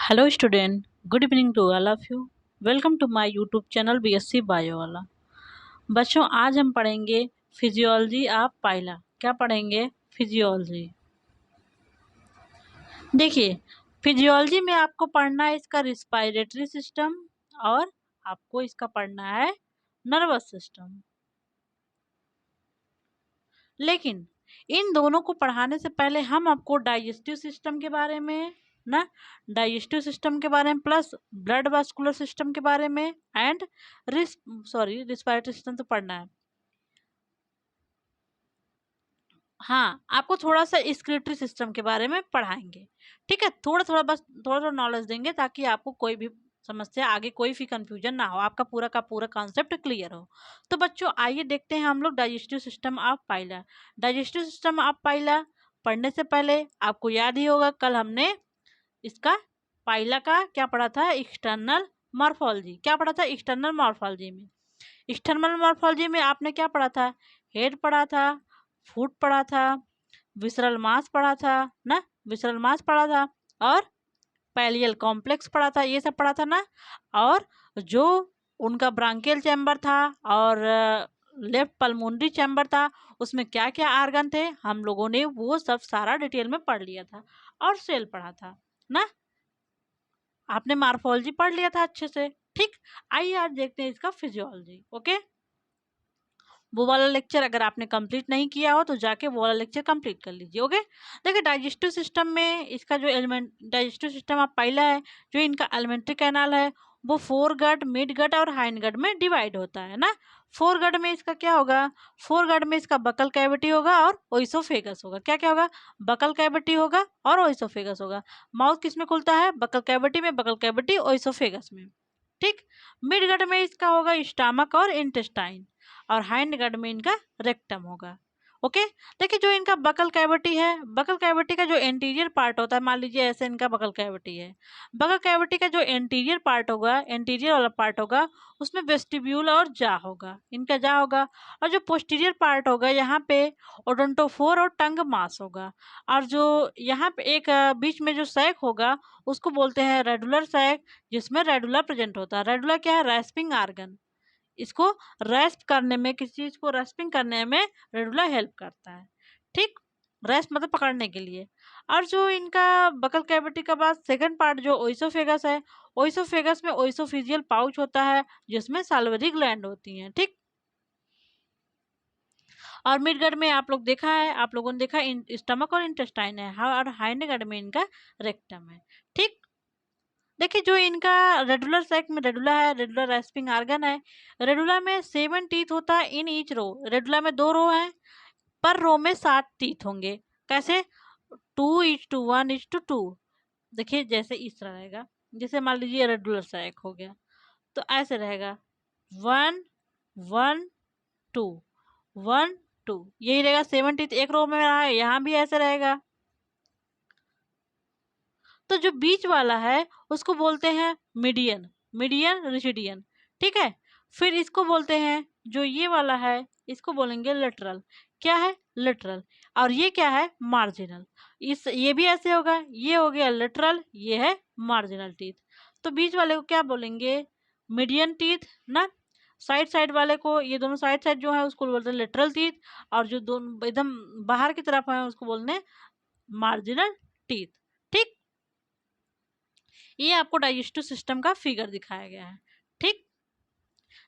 Hello student, good evening to all of you. Welcome to my YouTube channel BSc bio वाला। बच्चों आज हम पढ़ेंगे फिजियोलॉजी ऑफ पाइला। क्या पढ़ेंगे? फिजियोलॉजी। देखिए, फिजियोलॉजी में आपको पढ़ना है इसका रिस्पायरेटरी सिस्टम और आपको इसका पढ़ना है नर्वस सिस्टम। लेकिन इन दोनों को पढ़ाने से पहले हम आपको डाइजेस्टिव सिस्टम के बारे में डाइजेस्टिव सिस्टम के बारे में प्लस ब्लड वास्कुलर सिस्टम के बारे में एंड रिस्पायरेटरी सिस्टम तो पढ़ना है। हाँ, आपको थोड़ा सा एक्सक्रीटरी सिस्टम के बारे में पढ़ाएंगे। ठीक है, थोड़ा थोड़ा बस थोड़ा थोड़ा नॉलेज देंगे ताकि आपको कोई भी समस्या आगे कोई भी कंफ्यूजन ना हो, आपका पूरा का पूरा कॉन्सेप्ट क्लियर हो। तो बच्चों आइए देखते हैं हम लोग digestive system of Pila. Digestive system of Pila पढ़ने से पहले आपको याद ही होगा कल हमने इसका पाइला का क्या पढ़ा था? External morphology. क्या पढ़ा था एक्सटर्नल मॉर्फोलॉजी में? एक्सटर्नल मॉर्फोलॉजी में आपने क्या पढ़ा था? हेड पढ़ा था, फुट पढ़ा था, विसरल मास पढ़ा था ना, विसरल मास पढ़ा था और पैलियल कॉम्प्लेक्स पढ़ा था, ये सब पढ़ा था ना। और जो उनका ब्रांकियल चैम्बर था और लेफ्ट पल्मोनरी चैम्बर था, उसमें क्या क्या आर्गन थे हम लोगों ने वो सब सारा डिटेल में पढ़ लिया था। और सेल पढ़ा था ना, आपने मार्फोलॉजी पढ़ लिया था अच्छे से। ठीक, आइए आज देखते हैं इसका फिजियोलॉजी। ओके, वो वाला लेक्चर अगर आपने कंप्लीट नहीं किया हो तो जाके वो वाला लेक्चर कंप्लीट कर लीजिए। ओके, देखिए डाइजेस्टिव सिस्टम में इसका जो एलिमेंट डाइजेस्टिव सिस्टम आप पहला है, जो इनका एलिमेंट्री कैनाल है वो फोर गट, मिड गट और हाइंड गट में डिवाइड होता है ना। फोर गट में इसका क्या होगा? फोर गट में इसका बकल कैविटी होगा और ओइसोफेगस होगा। क्या क्या होगा? बकल कैविटी होगा और ओइसोफेगस होगा। माउथ किस में खुलता है? बकल कैविटी में, बकल कैविटी ओइसोफेगस में। ठीक, मिड गट में इसका होगा स्टमक और इंटेस्टाइन और हाइंड गट में इनका रेक्टम होगा। ओके, देखिए जो इनका बकल कैविटी है, बकल कैविटी का जो एंटीरियर पार्ट होता है, मान लीजिए ऐसे इनका बकल कैविटी है, बकल कैविटी का जो एंटीरियर पार्ट होगा, एंटीरियर वाला पार्ट होगा, उसमें वेस्टिब्यूल और जा होगा, इनका जा होगा। और जो पोस्टीरियर पार्ट होगा यहाँ पे ओडोंटोफोर और टंग मास होगा। और जो यहाँ पे एक बीच में जो सैक होगा उसको बोलते हैं रेडुलर सैक, जिसमें रेडुला प्रेजेंट होता है। रेडुला क्या है? Respiring argon. इसको रेस्ट करने में, किसी चीज को रेस्पिंग करने में रेडुला हेल्प करता है। ठीक, रेस्ट मतलब पकड़ने के लिए। और जो इनका बकल कैविटी का बाद सेकंड पार्ट जो ओइसोफेगस है, ओइसोफेगस में ओइसोफिजियल पाउच होता है जिसमें साल्वरी ग्लैंड होती हैं। ठीक, और मिड गट में आप लोग देखा है, आप लोगों ने देखा स्टमक और इंटेस्टाइन है, और हाइंड गट में इनका रेक्टम है। ठीक, देखिए जो इनका रेडुलर सैक में रेडुला है, रेडुलर रेस्पिंग आर्गन है। रेडुला में 7 टीथ होता है इन ईच रो। रेडुला में 2 रो है, पर रो में 7 टीथ होंगे। कैसे? 2:1:2। देखिए जैसे इस तरह रहेगा, जैसे मान लीजिए रेडुलर सैक हो गया तो ऐसे रहेगा 1 1 2 1 2, यही रहेगा। 7 टीथ एक रो में रहा है, यहाँ भी ऐसे रहेगा। तो जो बीच वाला है उसको बोलते हैं मीडियन, मीडियन रिजिडियन। ठीक है, फिर इसको बोलते हैं, जो ये वाला है इसको बोलेंगे लेटरल। क्या है? लेटरल। और ये क्या है? मार्जिनल। इस ये भी ऐसे होगा, ये हो गया लेटरल, ये है मार्जिनल टीथ। तो बीच वाले को क्या बोलेंगे? मीडियन टीथ ना। साइड साइड वाले को, ये दोनों साइड साइड जो है उसको बोलते हैं लेटरल टीथ, और जो दोनों एकदम बाहर की तरफ है उसको बोलते हैं मार्जिनल टीथ। ठीक, ये आपको डाइजेस्टिव सिस्टम का फिगर दिखाया गया है। ठीक,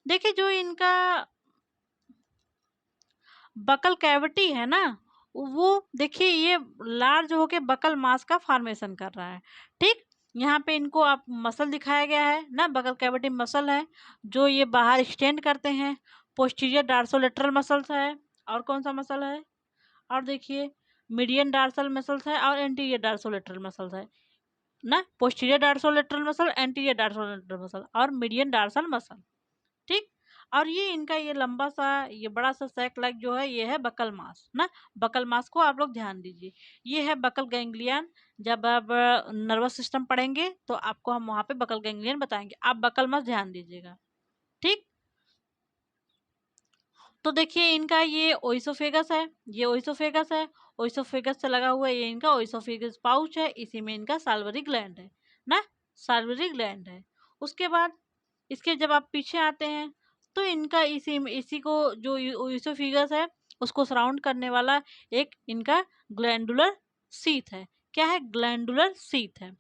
देखिए जो इनका बकल कैविटी है ना, वो देखिए ये लार्ज होके बकल मास का फॉर्मेशन कर रहा है। ठीक, यहाँ पे इनको आप मसल दिखाया गया है ना, बकल कैविटी मसल है जो ये बाहर एक्सटेंड करते हैं। पोस्टीरियर डार्सोलेटरल मसल्स है, और कौन सा मसल है? और देखिए मीडियन डार्सल मसल्स है और एंटीरियर डार्सोलेटरल मसल्स है ना। पोस्टीरियर डार्सोलेटरल मसल, एंटीरियर डार्सोलेटरल मसल और मीडियन डार्सल मसल। ठीक, और ये इनका ये लंबा सा ये बड़ा सा सैक लाइक जो है ये है बकल मास ना। बकल मास को आप लोग ध्यान दीजिए, ये है बकल गैंग्लियन। जब आप नर्वस सिस्टम पढ़ेंगे तो आपको हम वहाँ पे बकल गैंग्लियन बताएंगे, आप बकल मास ध्यान दीजिएगा। ठीक, तो देखिए इनका ये ओइसोफेगस है, ये ओइसोफेगस है, ओइसोफेगस से लगा हुआ ये इनका ओइसोफेगस पाउच है, इसी में इनका साल्वरी ग्लैंड है ना। साल्वरी ग्लैंड है। उसके बाद इसके जब आप पीछे आते हैं तो इनका इसी को जो ईसोफिगस है उसको सराउंड करने वाला एक इनका ग्लैंडुलर सीथ है। क्या है? ग्लैंडुलर सीथ है।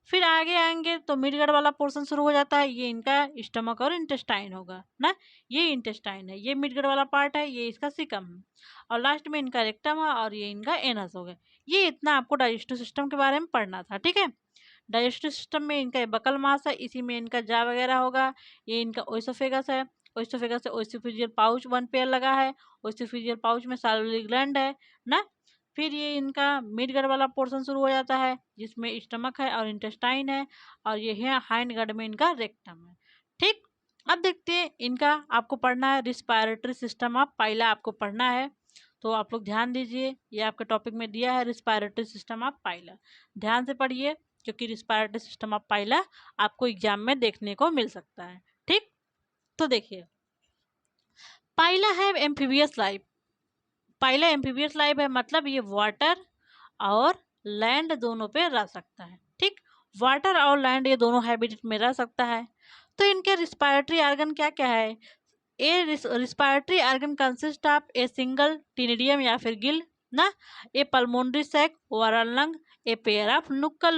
फिर आगे आएंगे तो मिडगट वाला पोर्शन शुरू हो जाता है। ये इनका स्टमक और इंटेस्टाइन होगा ना। ये इंटेस्टाइन है, ये मिडगट वाला पार्ट है, ये इसका सिकम है, और लास्ट में इनका रेक्टम है और ये इनका एनस हो गया। ये इतना आपको डाइजेस्टिव सिस्टम के बारे में पढ़ना था, ठीक है। डाइजेस्टिव सिस्टम में इनका बकल मास है, इसी में इनका जा वगैरह होगा। ये इनका ओइसोफेगस है, ओइसोफेगस से ओइसोफिजियल पाउच वन पेयर लगा है, ओइसोफिजियल पाउच में सैलरी ग्लैंड है ना। फिर ये इनका मिड गट वाला पोर्शन शुरू हो जाता है जिसमें स्टमक है और इंटेस्टाइन है, और ये है हाइंड गट में इनका रेक्टम है, ठीक। अब देखते हैं इनका आपको पढ़ना है रिस्पायरेटरी सिस्टम ऑफ पाइला, आपको पढ़ना है तो आप लोग ध्यान दीजिए। ये आपके टॉपिक में दिया है रिस्पायरेटरी सिस्टम ऑफ पाइला, ध्यान से पढ़िए क्योंकि रिस्पायरेटरी सिस्टम ऑफ पाइला आपको एग्जाम में देखने को मिल सकता है, ठीक। तो देखिए, पाइला है एम्फीबियस लाइफ। पाइला एम्फीबियस लाइफ है मतलब ये वाटर और लैंड दोनों पे रह सकता है, ठीक। वाटर और लैंड ये दोनों हैबिटेट में रह सकता है। तो इनके रिस्पायरेटरी ऑर्गन क्या क्या है? A respiratory organ consist of a single ctenidium या फिर गिल ना, a pulmonary sac overall lung, a pair of nuchal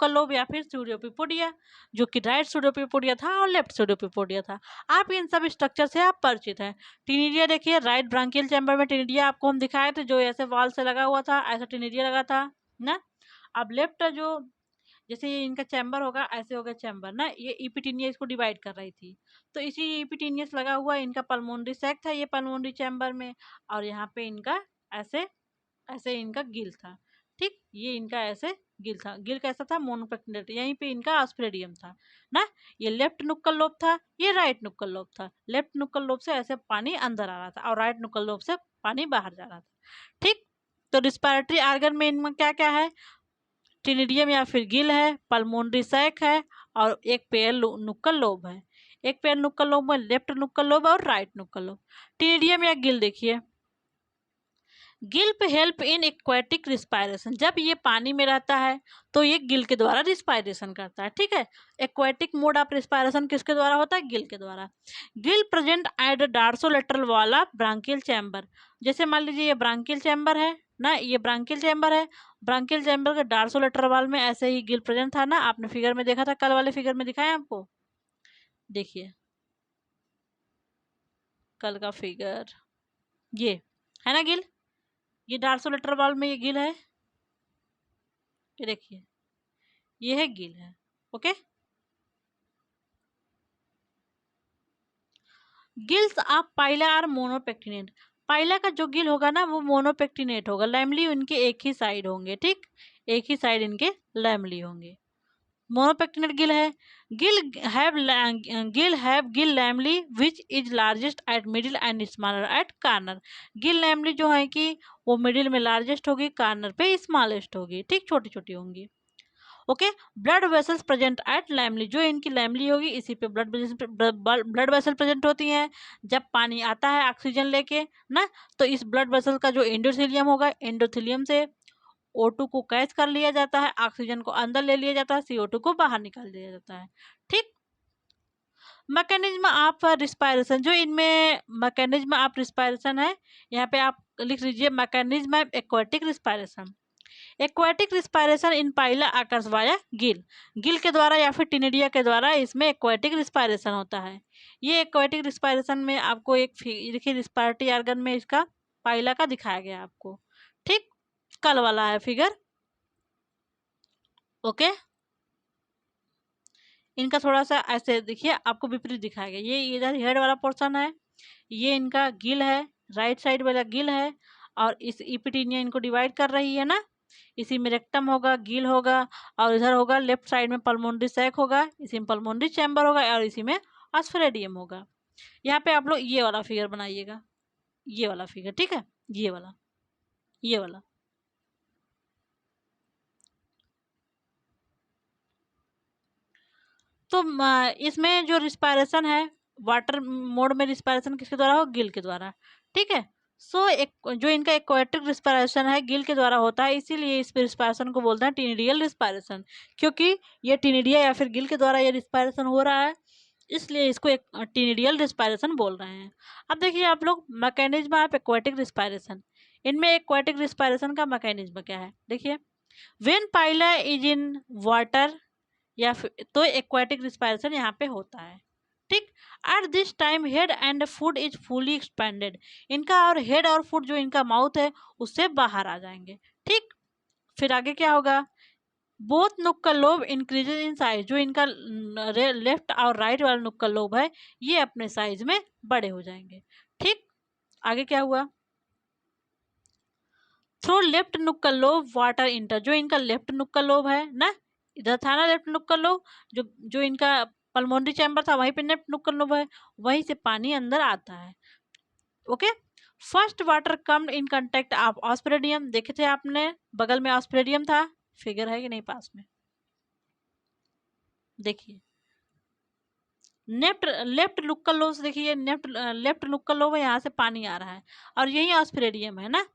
lobe या फिर सूडोपिपोडिया, जो कि राइट सूडोपिपोडिया था और लेफ्ट सूडोपिपोडिया था। आप इन सब स्ट्रक्चर से आप परिचित हैं। टिनिडिया देखिए, राइट ब्रांकियल चैम्बर में टिनिडिया आपको हम दिखाए थे, जो ऐसे वॉल से लगा हुआ था, ऐसा टिनिडिया लगा था ना। अब लेफ्ट जो जैसे ये इनका चैम्बर होगा, ऐसे होगा चैम्बर ना, ये इपिटीनिया इसको डिवाइड कर रही थी, तो इसी इपिटीनियस लगा हुआ इनका पल्मोनरी सैक था, ये पल्मोनरी चैम्बर में, और यहाँ पे इनका ऐसे ऐसे इनका गिल था, ठीक। ये इनका ऐसे गिल था, गिल कैसा था? मोनोपेक्टिनेट, यहीं पे इनका ऑस्प्रेडियम था ना। ये लेफ्ट नुक्कल लोब था, ये राइट नुक्कल लोब था। लेफ्ट नुक्कल लोब से ऐसे पानी अंदर आ रहा था और राइट नुक्कल लोब से पानी बाहर जा रहा था, ठीक। तो रिस्पायरेटरी ऑर्गन में इनमें क्या क्या है? टिनिडियम या फिर गिल है, पल्मोनरी सैक है, और एक पेयर नुक्कल लोब है। एक पेयर नुक्कल लोब में लेफ्ट नुक्कल लोब और राइट नुक्कल लोब। टिनिडियम या गिल देखिए, गिल्प हेल्प इन एक्वेटिक रिस्पायरेशन, जब ये पानी में रहता है तो ये गिल के द्वारा रिस्पायरेशन करता है, ठीक है। एक्वेटिक मोड ऑफ रिस्पायरेशन किसके द्वारा होता है? गिल के द्वारा। Gill present at dorsolateral wall of branchial chamber, जैसे मान लीजिए ये ब्रांकियल चैम्बर है ना, ये ब्रांकियल चैम्बर है, ब्रांकियल चैम्बर के डार्सोलेटरल वॉल में ऐसे ही गिल प्रेजेंट था ना, आपने फिगर में देखा था, कल वाले फिगर में दिखाया आपको, देखिए कल का फिगर, ये है ना गिल, ये डार्सोलेटरल वॉल में ये गिल है, ये देखिए ये है गिल है, okay. Gills of Pila are monopectinate, Pila का जो गिल होगा ना वो मोनोपेक्टिनेट होगा, लैमली उनके एक ही साइड होंगे, ठीक, एक ही साइड इनके लैमली होंगे, मोनोपेक्टिनेट गिल है। Gill lamellae which is largest at middle and smaller at corner, gill lamellae जो है कि वो मिडिल में लार्जेस्ट होगी, कार्नर पे स्मॉलेस्ट होगी, ठीक, छोटी छोटी होंगी, okay. Blood vessels present at lamellae, जो इनकी लैमली होगी इसी पे ब्लड वेसल प्रेजेंट होती हैं। जब पानी आता है ऑक्सीजन लेके ना, तो इस ब्लड वेसल का जो एंडोथेलियम होगा, एंडोथेलियम से O2 को कैच कर लिया जाता है, ऑक्सीजन को अंदर ले लिया जाता है, CO2 को बाहर निकाल दिया जाता है, ठीक। मैकेनिज्म ऑफ रिस्पायरेशन, जो इनमें मैकेनिज्म ऑफ रिस्पायरेशन है, यहाँ पे आप लिख लीजिए mechanism of aquatic respiration. Aquatic respiration in Pila occurs via Gill, Gill के द्वारा या फिर टिनिडिया के द्वारा इसमें एक्वाटिक रिस्पायरेशन होता है। ये एक्वाटिक रिस्पायरेशन में आपको एक देखिए रिस्पायरेटरी ऑर्गन में इसका पाइला का दिखाया गया आपको, ठीक, कल वाला है फिगर, ओके। इनका थोड़ा सा ऐसे देखिए आपको विपरीत दिखाया गया, ये इधर हेड वाला पोर्शन है, ये इनका गिल है, राइट साइड वाला गिल है, और इस इपिटीनिया इनको डिवाइड कर रही है ना, इसी में रेक्टम होगा, गिल होगा, और इधर होगा लेफ्ट साइड में पल्मोनरी सैक होगा, इसी में पल्मोनरी चैम्बर होगा, और इसी में ऑस्फेरेडियम होगा। यहाँ पे आप लोग ये वाला फिगर बनाइएगा, ये वाला फिगर, ठीक है, ये वाला, ये वाला। तो इसमें जो रिस्पायरेशन है वाटर मोड में रिस्पायरेशन किसके द्वारा हो? गिल के द्वारा, ठीक है। एक जो इनका एक्वाटिक रिस्पायरेशन है गिल के द्वारा होता है, इसीलिए इस रिस्पायरेशन को बोलते हैं टिनिडियल रिस्पायरेशन, क्योंकि ये टिनिडिया या फिर गिल के द्वारा ये रिस्पायरेशन हो रहा है, इसलिए इसको एक टिनिडियल रिस्पायरेशन बोल रहे हैं। अब देखिए आप लोग मैकेनिज्म ऑफ एक्वाटिक रिस्पायरेशन, इनमें एक्वाटिक रिस्पायरेशन का मैकेनिज्म क्या है देखिए। When Pila is in water या फिर तो एक्वाटिक रिस्पायरेशन यहाँ पे होता है, ठीक। At this time head and foot is fully expanded, इनका और हेड और फुट जो इनका माउथ है उससे बाहर आ जाएंगे, ठीक। फिर आगे क्या होगा, both nuchal lobe increases in size, जो इनका लेफ्ट और राइट वाला नुक्कल लोब है ये अपने साइज में बड़े हो जाएंगे, ठीक। आगे क्या हुआ, through left nuchal lobe water enter, जो इनका लेफ्ट नुक्कल लोब है ना, इधर था ना लेफ्ट नुक्कल लोब, जो इनका पल्मोनरी चैम्बर था वहीं पे लेफ्ट नुक्कल लोब है, वहीं से पानी अंदर आता है, okay. First water come in contact of osphradium, देखे थे आपने बगल में ऑस्प्रेडियम था, फिगर है कि नहीं पास में, देखिए लेफ्ट नुक्कल लोब से, देखिए लेफ्ट नुक्कल लोब है, यहाँ से पानी आ रहा है और यही ऑस्प्रेडियम है ना।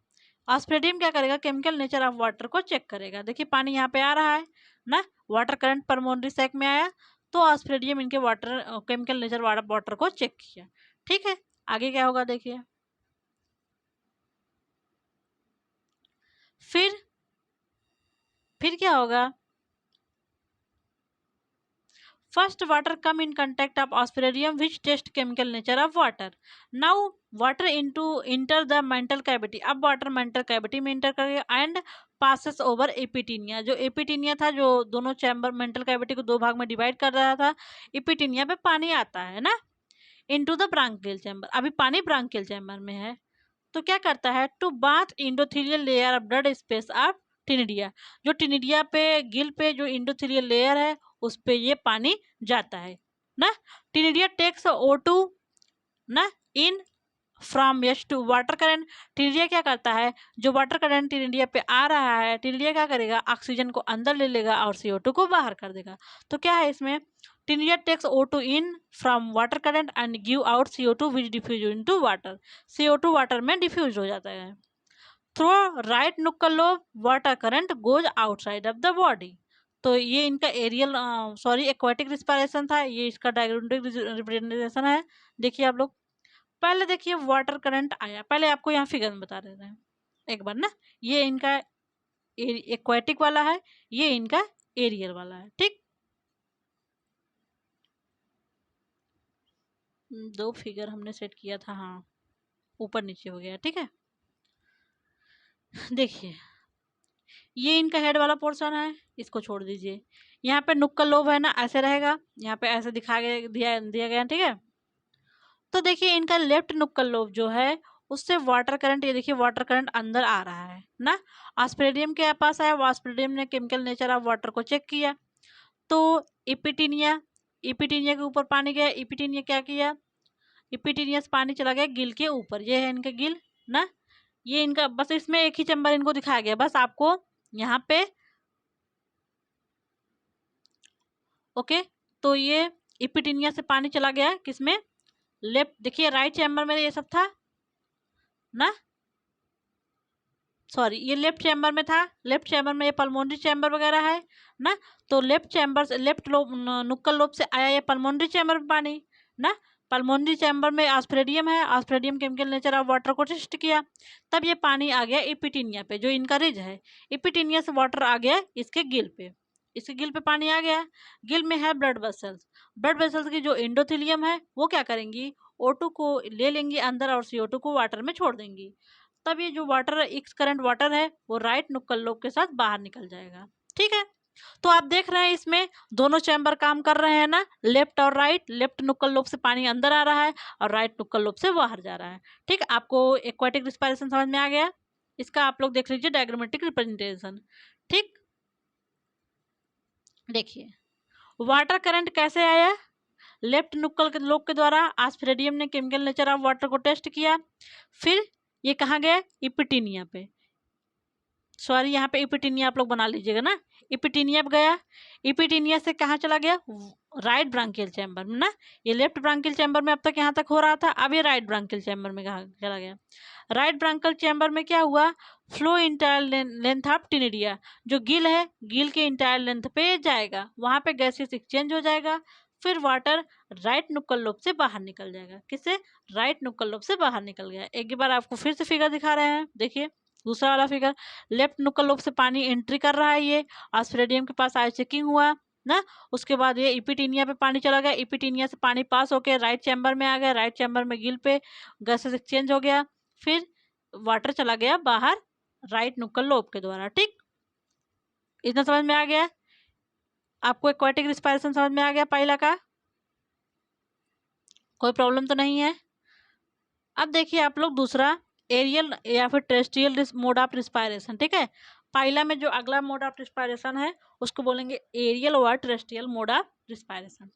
ऑस्प्रेडियम क्या करेगा, केमिकल नेचर ऑफ वाटर को चेक करेगा, देखिए पानी यहाँ पे आ रहा है ना, वाटर करंट पल्मोनरी सैक में आया, तो ऑस्प्रेडियम इनके वाटर केमिकल नेचर वाटर को चेक किया, ठीक है। आगे क्या होगा देखिए, फिर क्या होगा, first water come in contact of osphradium which test chemical nature of water, now water into enter the mantle cavity, अब वाटर मेंटल कैविटी में इंटर करेगा एंड पासेस ओवर एपिटीनिया, जो एपिटीनिया था जो दोनों चैम्बर मेंटल कैविटी को दो भाग में डिवाइड कर रहा था, एपिटीनिया पे पानी आता है ना, इनटू द ब्रांकियल चैम्बर, अभी पानी ब्रांकियल चैम्बर में है, तो क्या करता है, to bath endothelial layer of blood space of ctenidia, जो टिनिडिया पे गिल पे जो इंडोथीलियल लेयर है उस पे ये पानी जाता है ना। टिनिडिया टेक्स O2 ना in from H two water current, टिनिडिया क्या करता है, जो वाटर करंट टिनिडिया पे आ रहा है, टिनिडिया क्या करेगा, ऑक्सीजन को अंदर ले लेगा और CO2 को बाहर कर देगा, तो क्या है इसमें, ctenidia takes O2 in from water current and give out CO2 which diffuse into water, CO2 water में डिफ्यूज हो जाता है, through right nuchal lobe water current goes outside of the body, तो ये इनका एरियल एक्वाटिक रिस्पायरेशन था, ये इसका डायग्रामेटिक रिप्रेजेंटेशन है। देखिए आप लोग पहले देखिए वाटर करंट आया, पहले आपको यहाँ फिगर में बता देते हैं एक बार ना, ये इनका एक्वाटिक वाला है, ये इनका एरियल वाला है, ठीक। दो फिगर हमने सेट किया था, हाँ ऊपर नीचे हो गया, ठीक है। देखिए ये इनका हेड वाला पोर्शन है, इसको छोड़ दीजिए, यहाँ पे नुक्कल लोब है ना ऐसे रहेगा, यहाँ पे ऐसे दिया गया, ठीक है। तो देखिए इनका लेफ्ट नुक्कल लोब जो है उससे वाटर करंट, ये देखिए वाटर करंट अंदर आ रहा है ना, ऑस्प्रेडियम के पास आया, ऑस्प्रेडियम ने केमिकल नेचर ऑफ वाटर को चेक किया, तो इपिटीनिया इपिटीनिया के ऊपर पानी गया, इपिटीनिया क्या किया, इपिटीनिया से पानी चला गया गिल के ऊपर, ये है इनका गिल ना, ये इनका बस इसमें एक ही चैम्बर इनको दिखाया गया, बस आपको यहाँ पे ओके। तो ये इपिटीनिया से पानी चला गया किसमें, लेफ्ट, देखिए राइट चैम्बर में ये सब था ना, सॉरी ये लेफ्ट चैम्बर में था, लेफ्ट चैम्बर में ये पल्मोनरी चैम्बर वगैरह है ना, तो लेफ्ट चैम्बर से लेफ्ट लोब नुक्कल लोब से आया ये पल्मोनरी चैम्बर में पानी ना, पल्मोनरी चैम्बर में ऑस्प्रेडियम है, ऑस्प्रेडियम केमिकल नेचर ऑफ वाटर को टेस्ट किया, तब ये पानी आ गया इपिटीनिया पे जो इनका रिज है, इपिटीनिया से वाटर आ गया इसके गिल पे, इसके गिल पे पानी आ गया, गिल में है ब्लड वेसल्स, ब्लड वेसल्स की जो एंडोथेलियम है वो क्या करेंगी, O2 को ले लेंगी अंदर और CO2 को वाटर में छोड़ देंगी, तब ये जो वाटर एक्स करंट वाटर है वो राइट नुक्कल लोब के साथ बाहर निकल जाएगा, ठीक है। तो आप देख रहे हैं इसमें दोनों चैम्बर काम कर रहे हैं ना, लेफ्ट और राइट, लेफ्ट नुक्कल लोब से पानी अंदर आ रहा है और राइट नुक्कल लोब से बाहर जा रहा है, ठीक। आपको एक्वाटिक रिस्पायरेशन समझ में आ गया, इसका आप लोग देख लीजिए डायग्रामेटिक रिप्रेजेंटेशन, ठीक। देखिए वाटर करंट कैसे आया, लेफ्ट नुक्कल के लोब के द्वारा ऑस्प्रेडियम ने केमिकल नेचर ऑफ वाटर को टेस्ट किया, फिर ये कहाँ गया इपिटीनिया पे, सॉरी, यहाँ पे इपिटीनिया आप लोग बना लीजिएगा ना। इपिटीनिया पे गया, इपिटीनिया से कहाँ चला गया, राइट ब्रांकियल चैम्बर में ना। ये लेफ्ट ब्रांकियल चैम्बर में अब तक यहाँ तक हो रहा था, अब ये राइट ब्रांकियल चैम्बर में कहाँ चला गया। राइट ब्रांकियल चैम्बर में क्या हुआ, flow entire length of ctenidia, जो गिल है, गिल के इंटायर लेंथ पे जाएगा, वहाँ पे गैसेस एक्सचेंज हो जाएगा, फिर वाटर राइट नुक्कल लोब से बाहर निकल जाएगा। किससे, राइट नुक्कल लोब से बाहर निकल गया। एक बार आपको फिर से फिगर दिखा रहे हैं, देखिए दूसरा वाला फिगर। लेफ्ट नुक्कल लोब से पानी एंट्री कर रहा है, ये ऑस्ट्रेडियम के पास आई चेकिंग हुआ ना, उसके बाद ये इपिटीनिया पे पानी चला गया, इपिटीनिया से पानी पास होकर राइट चैम्बर में आ गया, राइट चैम्बर में गिल पे गैसेस एक्सचेंज हो गया, फिर वाटर चला गया बाहर राइट नुक्कल लोब के द्वारा। ठीक, इतना समझ में आ गया आपको, एक्वाटिक रिस्पायरेशन समझ में आ गया पहला का, कोई प्रॉब्लम तो नहीं है। अब देखिए आप लोग दूसरा, एरियल या फिर टेरेस्ट्रियल मोड ऑफ रिस्पायरेशन। ठीक है, पहला में जो अगला मोड ऑफ रिस्पायरेशन है उसको बोलेंगे एरियल और terrestrial mode of respiration.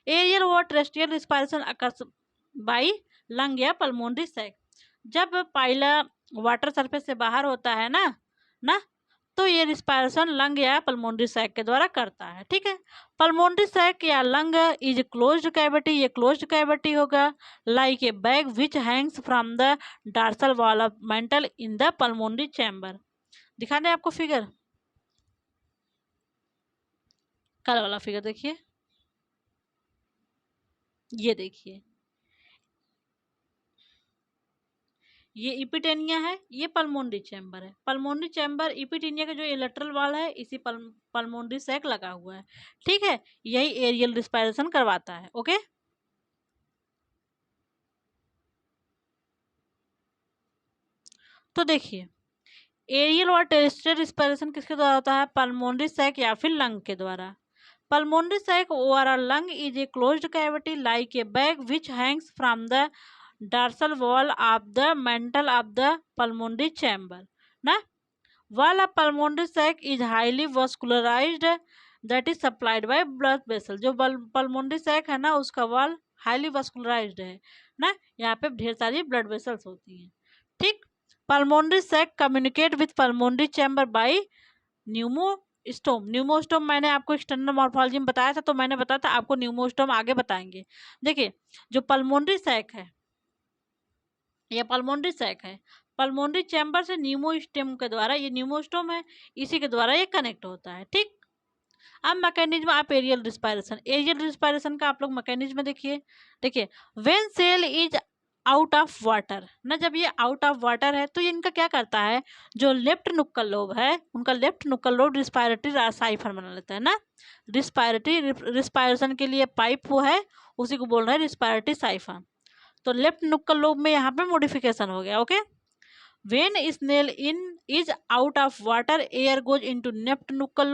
Aerial और terrestrial respiration occurs by lung या पल्मोनरी सैक। जब पहला वाटर सरफेस से बाहर होता है ना ना, तो ये रिस्पायरेशन लंग या पल्मोनरी सैक के द्वारा करता है। ठीक है, पल्मोनरी सैक या लंग इज क्लोज्ड कैविटी, ये क्लोज्ड कैविटी होगा, like a bag which Hanks from the dorsal wall of mental in the pulmonary chamber. दिखा दें आपको फिगर, कल वाला फिगर देखिए, ये देखिए, ये इपिटेनिया है, ये पल्मोनरी चैम्बर है। पल्मोनरी चैम्बर इपिटेनिया का जो ये लेटरल वाल है, इसी पल्मोनरी सैक लगा हुआ है। ठीक है, यही एरियल रिस्पायरेशन करवाता है। ओके, तो देखिए एरियल और टेरेस्ट्रियल रिस्पायरेशन किसके द्वारा होता है, पल्मोनरी सैक या फिर लंग के द्वारा। पल्मोनरी सैक और lung is a closed cavity like a bag which Hanks from the dorsal wall of the mental of the pulmonary chamber ना। Wall of pulmonary sac is highly vascularized that is supplied by blood vessel। जो pulmonary sac है ना, उसका wall highly vascularized है ना, यहाँ पे ढेर सारी ब्लड वेसल्स होती हैं। ठीक, pulmonary sac communicate with pulmonary chamber by न्यूमोस्टोम। न्यूमोस्टोम मैंने आपको एक्सटर्नल मॉर्फोलॉजी में बताया था, तो मैंने बताया था आपको न्यूमोस्टोम आगे बताएंगे। देखिए जो पल्मोनरी सैक है, यह पल्मोनरी सैक है, पल्मोनरी चैम्बर से न्यूमोस्टोम के द्वारा, ये न्यूमोस्टोम है, इसी के द्वारा ये कनेक्ट होता है। ठीक, अब मैकेनिज्म आप एरियल रिस्पायरेशन, एरियल रिस्पायरेशन का आप लोग मैकेनिज्म देखिए। देखिए when cell is out of water ना, जब ये आउट ऑफ वाटर है तो ये इनका क्या करता है, जो लेफ्ट नुक्कल लोब है उनका left nuchal lobe respiratory siphon बना लेता है ना। रिस्पायरेटरी रिस्पायरेशन के लिए पाइप वो है, उसी को बोल रहे हैं रिस्पायरेटरी साइफन। तो लेफ्ट नुक्कल लोब में यहाँ पे मॉडिफिकेशन हो गया। Okay, when snail in is out of water, air goes into left knuckle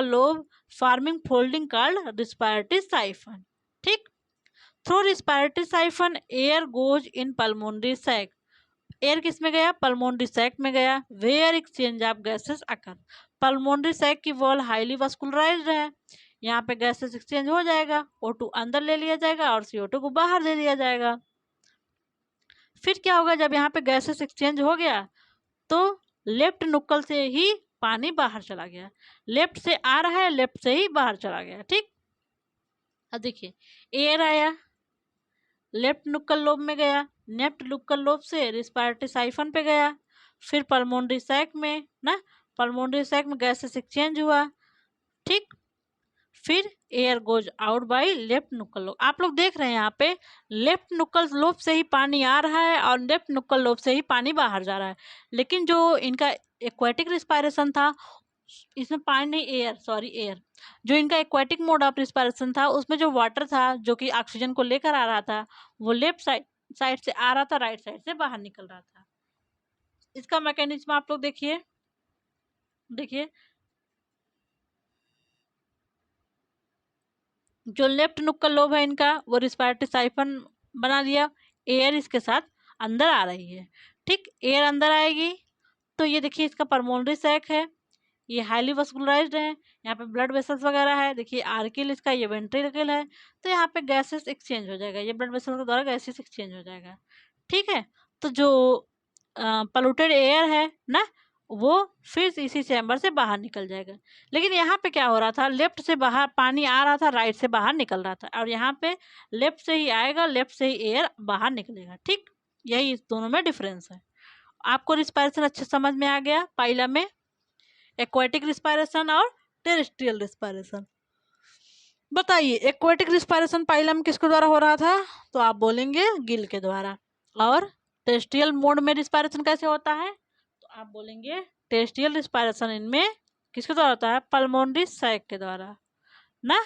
lobe forming folding called respiratory siphon। ठीक, through respiratory siphon air goes in pulmonary sac। Air किस में गया, pulmonary sac में गया, where exchange of gases occur. Pulmonary sac की wall highly vascularized है, यहाँ पे गैसेस एक्सचेंज हो जाएगा, O2 अंदर ले लिया जाएगा और CO2 को बाहर दे दिया जाएगा। फिर क्या होगा, जब यहाँ पे गैसेस एक्सचेंज हो गया तो लेफ्ट नुक्कल से ही पानी बाहर चला गया, लेफ्ट से आ रहा है, लेफ्ट से ही बाहर चला गया। ठीक, अब देखिए एयर आया, लेफ्ट नुक्कल लोब में गया, लेफ्ट नुक्कल लोब से रिस्पायरेटरी साइफन पे गया, फिर पल्मोनरी सैक में ना, पल्मोनरी सैक में गैसेस एक्सचेंज हुआ। ठीक, फिर air goes out by left nuchal lobe. आप लोग देख रहे हैं यहाँ पे लेफ्ट नुक्कल लोब से ही पानी आ रहा है और लेफ्ट नुक्कल लोब से ही पानी बाहर जा रहा है। लेकिन जो इनका एक्वाटिक रिस्पायरेशन था, इसमें पानी नहीं, एयर, सॉरी एयर, जो इनका एक्वाटिक मोड ऑफ रिस्पायरेशन था उसमें जो वाटर था जो कि ऑक्सीजन को लेकर आ रहा था, वो लेफ्ट साइड से आ रहा था, राइट साइड से बाहर निकल रहा था। इसका मैकेनिज्म आप लोग देखिए, देखिए जो लेफ्ट नुक्कल लोब है इनका, वो रिस्पायरेटरी साइफन बना दिया, एयर इसके साथ अंदर आ रही है। ठीक, एयर अंदर आएगी तो ये देखिए इसका पल्मोनरी सैक है, ये हाईली वस्कुलराइज्ड है, यहाँ पे ब्लड वेसल्स वगैरह है, देखिए आर्किल इसका, ये वेंट्रिकल है, तो यहाँ पे गैसेस एक्सचेंज हो जाएगा, ये ब्लड वेसल्स के द्वारा गैसेस एक्सचेंज हो जाएगा। ठीक है, तो जो पॉल्यूटेड एयर है ना, वो फिर इसी चैम्बर से बाहर निकल जाएगा। लेकिन यहाँ पे क्या हो रहा था, लेफ्ट से बाहर पानी आ रहा था, राइट से बाहर निकल रहा था, और यहाँ पे लेफ्ट से ही आएगा, लेफ्ट से ही एयर बाहर निकलेगा। ठीक, यही इस दोनों में डिफरेंस है। आपको रिस्पायरेशन अच्छे समझ में आ गया पाइलम में, एक्वाटिक रिस्पायरेशन और टेरेस्ट्रियल रिस्पायरेशन। बताइए एक्वाटिक रिस्पायरेशन पाइलम किसके द्वारा हो रहा था, तो आप बोलेंगे गिल के द्वारा। और टेरेस्ट्रियल मोड में रिस्पायरेशन कैसे होता है, तो आप बोलेंगे टेरेस्ट्रियल रिस्पायरेशन इनमें किसके द्वारा होता है, पल्मोनरी सैक के द्वारा ना।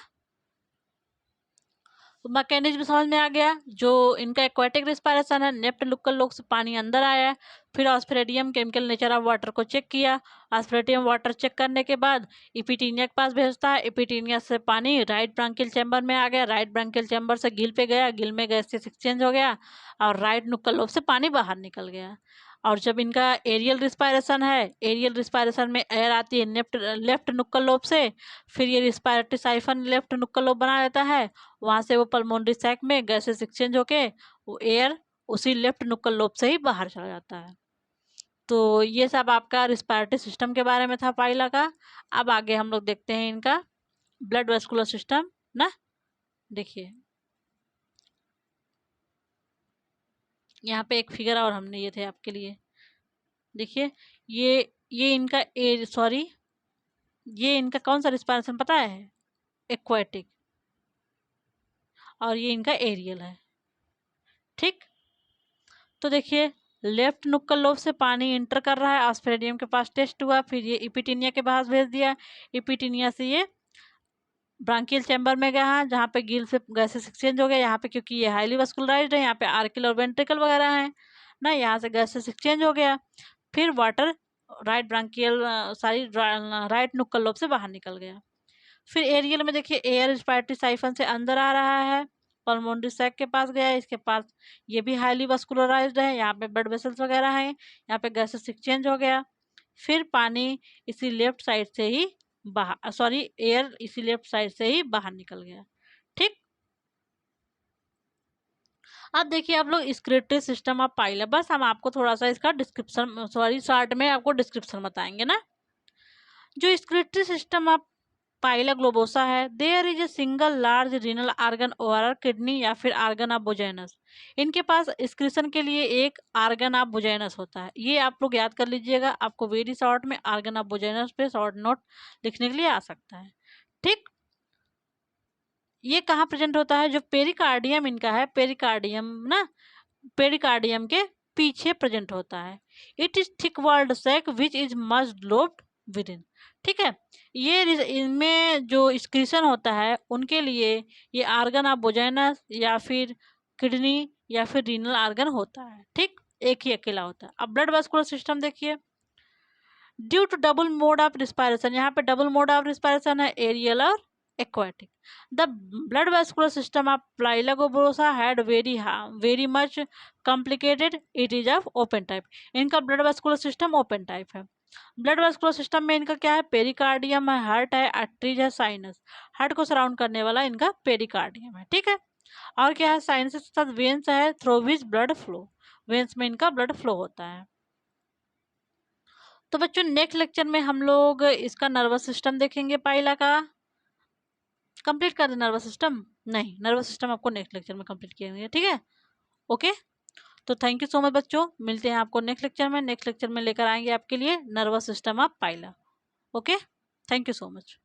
तो मैकेनिज्म समझ में आ गया। जो इनका एक्वाटिक रिस्पायरेशन है, नेफ्ट लुक्कल लोग से पानी अंदर आया है, फिर ऑस्फेरेडियम केमिकल नेचर ऑफ वाटर को चेक किया, ऑस्फेरेडियम वाटर चेक करने के बाद इपिटीनिया के पास भेजता है, इपिटीनिया से पानी राइट ब्रांकियल चैम्बर में आ गया, राइट ब्रांकियल चैम्बर से गिल पे गया, गिल में गैसेस एक्सचेंज हो गया और राइट नुक्कल लोब से पानी बाहर निकल गया। और जब इनका एरियल रिस्पायरेशन है, एरियल रिस्पायरेशन में एयर आती है लेफ्ट नुक्कल लोब से, फिर ये respiratory siphon left nuchal lobe बना देता है, वहाँ से वो पल्मोनरी सैक में गैसेस एक्सचेंज होके वो एयर उसी लेफ्ट नुक्कल लोब से ही बाहर चला जाता है। तो ये सब आपका रिस्पायरेटरी सिस्टम के बारे में था पाइला का। अब आगे हम लोग देखते हैं इनका ब्लड वेस्कुलर सिस्टम ना। देखिए यहाँ पे एक फिगर और हमने ये थे आपके लिए। देखिए ये इनका सॉरी ये इनका कौन सा रिस्पायरेशन पता है, एक्वाटिक, और ये इनका एरियल है। ठीक, तो देखिए लेफ्ट नुक्कल लोब से पानी इंटर कर रहा है, ऑस्फेरेडियम के पास टेस्ट हुआ, फिर ये इपिटीनिया के पास भेज दिया, इपिटीनिया से ये ब्रांकियल चैम्बर में गया जहाँ पे गिल से गैसेस एक्सचेंज हो गया। यहाँ पे क्योंकि ये हाईली वस्कुलराइज्ड है, यहाँ पे आर्किल और वेंट्रिकल वगैरह हैं ना, यहाँ से गैसेस एक्सचेंज हो गया, फिर वाटर राइट ब्रांकियल सारी राइट नुक्कल लोब से बाहर निकल गया। फिर एरियल में देखिए एयर रिस्पायरेटरी साइफन से अंदर आ रहा है, पल्मोनरी सैक के पास गया, इसके पास ये भी हाईली वस्कुलराइज्ड है, यहाँ पे ब्लड वेसल्स वगैरह हैं, यहाँ पे गैसेस एक्सचेंज हो गया, फिर पानी इसी लेफ्ट साइड से ही बाहर सॉरी एयर इसी लेफ्ट साइड से ही बाहर निकल गया। ठीक, अब देखिए आप लोग एक्सक्रीटरी सिस्टम ऑफ पाइलम, बस हम आपको थोड़ा सा इसका डिस्क्रिप्शन सॉरी शॉर्ट में आपको डिस्क्रिप्शन बताएंगे ना। जो excretory system of Pila globosa है, there is a single large renal organ और किडनी या फिर आर्गन ऑफ बुजाइनस। इनके पास एक्सक्रीशन के लिए एक आर्गन ऑफ बुजाइनस होता है, ये आप लोग याद कर लीजिएगा, आपको वेरी शॉर्ट में आर्गन ऑफ बुजाइनस पे शॉर्ट नोट लिखने के लिए आ सकता है। ठीक, ये कहाँ प्रेजेंट होता है, जो पेरिकार्डियम इनका है, पेरिकार्डियम ना, पेरिकार्डियम के पीछे प्रेजेंट होता है। It is thick walled sac which is much lobed within. ठीक है, ये इनमें जो एक्सक्रीशन होता है उनके लिए ये आर्गन ऑफ बुजाइनस या फिर किडनी या फिर रीनल आर्गन होता है। ठीक, एक ही अकेला होता है। अब ब्लड वेस्कुलर सिस्टम देखिए, due to double mode of respiration, यहाँ पे डबल मोड ऑफ रिस्पायरेशन है, एरियल और aquatic. The blood vascular system of Plyla had very much complicated. It is of open type. इनका blood vascular system open type है। Blood vascular system में इनका क्या है, पेरिकार्डियम है, हार्ट है, आर्टरीज है, साइनस, हार्ट को सराउंड करने वाला इनका पेरिकार्डियम है। ठीक है, और क्या है, साइनस के साथ वेन्स है, through which blood flow, veins में इनका ब्लड फ्लो होता है। तो बच्चों नेक्स्ट लेक्चर में हम लोग इसका नर्वस सिस्टम देखेंगे पाइला का। कंप्लीट कर दे नर्वस सिस्टम, नहीं नर्वस सिस्टम आपको नेक्स्ट लेक्चर में कंप्लीट किया, ठीक है, ओके। तो थैंक यू सो मच बच्चों, मिलते हैं आपको नेक्स्ट लेक्चर में। नेक्स्ट लेक्चर में लेकर आएंगे आपके लिए nervous system of Pila. Okay, thank you so much.